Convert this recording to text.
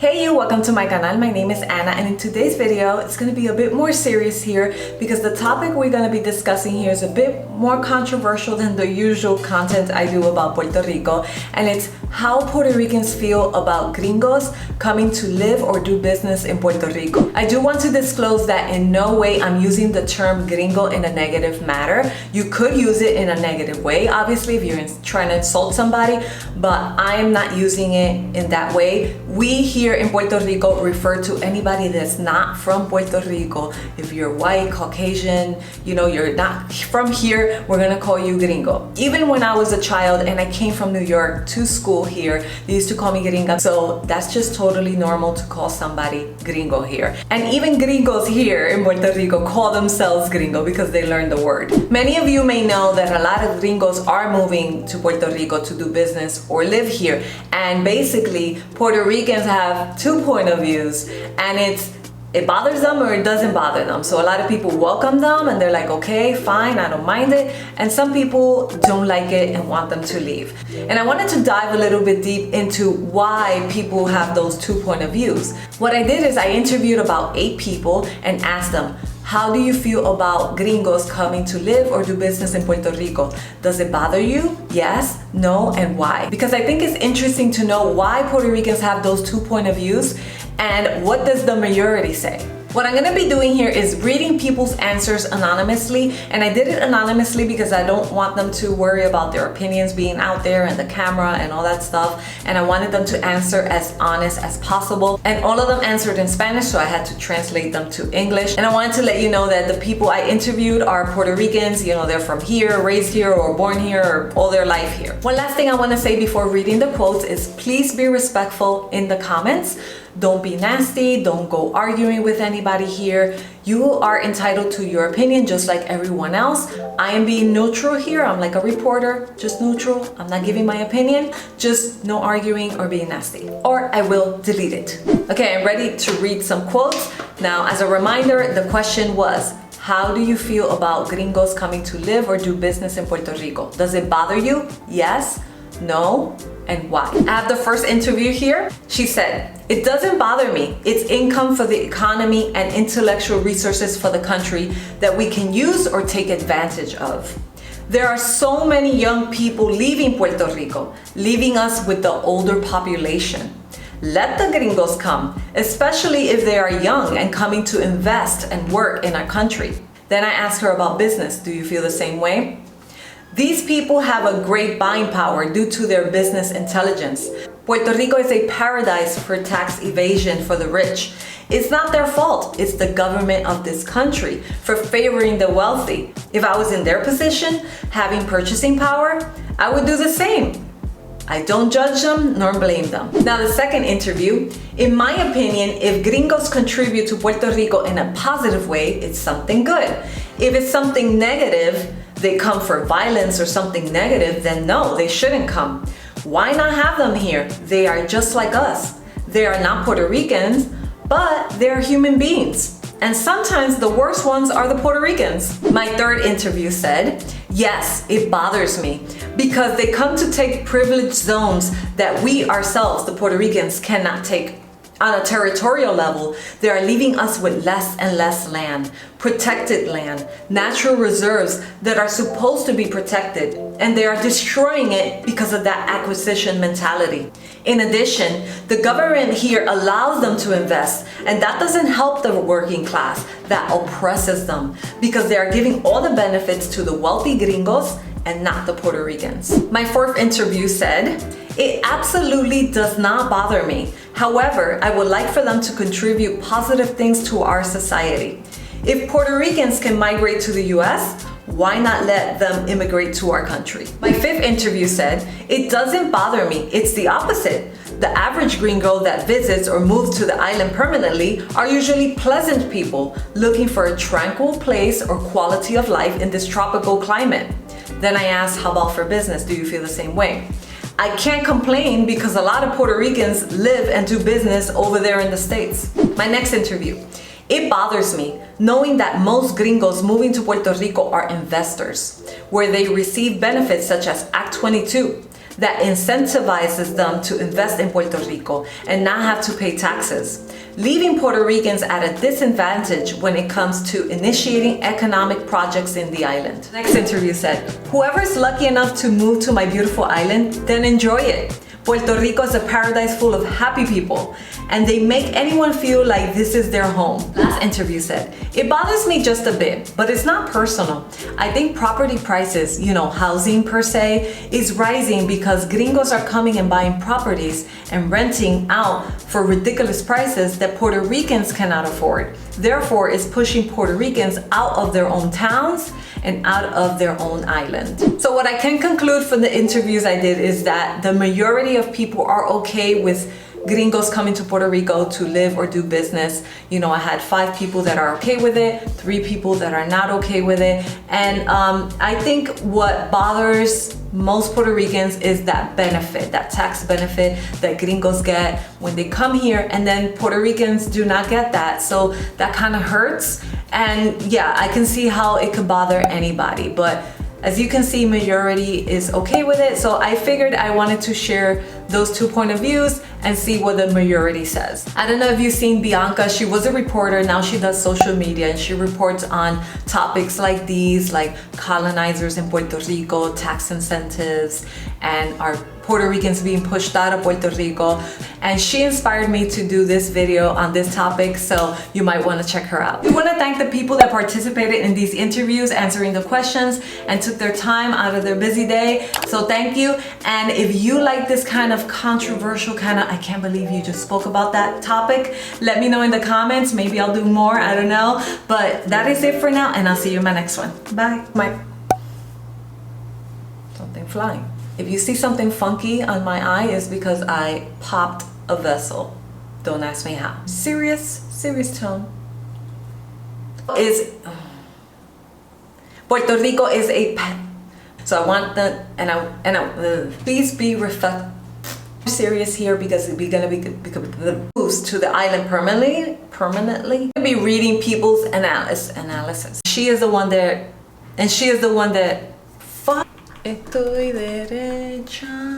Hey you, welcome to my canal. My name is Anna, and in today's video it's going to be a bit more serious here because the topic we're going to be discussing here is a bit more controversial than the usual content I do about Puerto Rico, and it's how Puerto Ricans feel about gringos coming to live or do business in Puerto Rico. I do want to disclose that in no way I'm using the term gringo in a negative manner. You could use it in a negative way, obviously, if you're trying to insult somebody, but I am not using it in that way. We here in Puerto Rico refer to anybody that's not from Puerto Rico. If you're white, Caucasian, you're not from here, we're gonna call you gringo. Even when I was a child and I came from New York to school here, they used to call me gringa. So that's just totally normal to call somebody gringo here. And even gringos here in Puerto Rico call themselves gringo because they learned the word. Many of you may know that a lot of gringos are moving to Puerto Rico to do business or live here. And basically, Puerto Ricans have two point of views, and it bothers them or it doesn't bother them. So a lot of people welcome them and they're like, okay, fine, I don't mind it. And some people don't like it and want them to leave. And I wanted to dive a little bit deep into why people have those two point of views. What I did is I interviewed about 8 people and asked them, how do you feel about gringos coming to live or do business in Puerto Rico? Does it bother you? Yes, no, and why? Because I think it's interesting to know why Puerto Ricans have those two point of views and what does the majority say. What I'm gonna be doing here is reading people's answers anonymously, and I did it anonymously because I don't want them to worry about their opinions being out there and the camera and all that stuff, and I wanted them to answer as honest as possible. And all of them answered in Spanish, so I had to translate them to English. And I wanted to let you know that the people I interviewed are Puerto Ricans, they're from here, raised here, or born here, or all their life here. One last thing I wanna say before reading the quotes is please be respectful in the comments. Don't be nasty, don't go arguing with anybody here. You are entitled to your opinion just like everyone else. I am being neutral here. I'm like a reporter, just neutral. I'm not giving my opinion, just no arguing or being nasty. Or I will delete it. Okay, I'm ready to read some quotes. Now, as a reminder, the question was, how do you feel about gringos coming to live or do business in Puerto Rico? Does it bother you? Yes, no, and why? I have the first interview here. She said, it doesn't bother me. It's income for the economy and intellectual resources for the country that we can use or take advantage of. There are so many young people leaving Puerto Rico, leaving us with the older population. Let the gringos come, especially if they are young and coming to invest and work in our country. Then I asked her about business. Do you feel the same way? These people have a great buying power due to their business intelligence. Puerto Rico is a paradise for tax evasion for the rich. It's not their fault, it's the government of this country for favoring the wealthy. If I was in their position, having purchasing power, I would do the same. I don't judge them nor blame them. Now the second interview, in my opinion, if gringos contribute to Puerto Rico in a positive way, it's something good. If it's something negative, they come for violence or something negative, then no, they shouldn't come. Why not have them here? They are just like us. They are not Puerto Ricans, but they're human beings. And sometimes the worst ones are the Puerto Ricans. My third interview said, yes, it bothers me because they come to take privileged zones that we ourselves, the Puerto Ricans, cannot take. On a territorial level, they are leaving us with less and less land, protected land, natural reserves that are supposed to be protected, and they are destroying it because of that acquisition mentality. In addition, the government here allows them to invest, and that doesn't help the working class, that oppresses them because they are giving all the benefits to the wealthy gringos and not the Puerto Ricans. My fourth interview said, it absolutely does not bother me. However, I would like for them to contribute positive things to our society. If Puerto Ricans can migrate to the US, why not let them immigrate to our country? My fifth interview said, it doesn't bother me, it's the opposite. The average gringo that visits or moves to the island permanently are usually pleasant people looking for a tranquil place or quality of life in this tropical climate. Then I asked, how about for business? Do you feel the same way? I can't complain because a lot of Puerto Ricans live and do business over there in the States. My next interview. It bothers me knowing that most gringos moving to Puerto Rico are investors, where they receive benefits such as Act 22. that incentivizes them to invest in Puerto Rico and not have to pay taxes, leaving Puerto Ricans at a disadvantage when it comes to initiating economic projects in the island. Next interview said, "Whoever's lucky enough to move to my beautiful island, then enjoy it. Puerto Rico is a paradise full of happy people, and they make anyone feel like this is their home." Last interview said, "It bothers me just a bit, but it's not personal. I think property prices, housing per se, is rising because gringos are coming and buying properties and renting out for ridiculous prices that Puerto Ricans cannot afford. Therefore, it's pushing Puerto Ricans out of their own towns and out of their own island." So what I can conclude from the interviews I did is that the majority of people are okay with gringos coming to Puerto Rico to live or do business. I had 5 people that are okay with it, 3 people that are not okay with it. And I think what bothers most Puerto Ricans is that benefit, that tax benefit that gringos get when they come here, and then Puerto Ricans do not get that. So that kind of hurts. And yeah, I can see how it could bother anybody, but as you can see, majority is okay with it. So I figured I wanted to share those 2 point of views and see what the majority says. I don't know if you've seen Bianca. She was a reporter. Now she does social media and she reports on topics like these, like colonizers in Puerto Rico, tax incentives, and our Puerto Ricans being pushed out of Puerto Rico. And she inspired me to do this video on this topic, so you might want to check her out. We want to thank the people that participated in these interviews, answering the questions and took their time out of their busy day. So thank you. And if you like this kind of controversial I can't believe you just spoke about that topic, let me know in the comments. Maybe I'll do more, I don't know. But that is it for now, and I'll see you in my next one. Bye. Something flying. If you see something funky on my eye, it's because I popped a vessel. Don't ask me how. Serious tone. Puerto Rico is a pet. So I want please be serious here, because we're gonna be moves to the island permanently. Be reading people's analysis. She is the one that, fuck. Estoy derecha.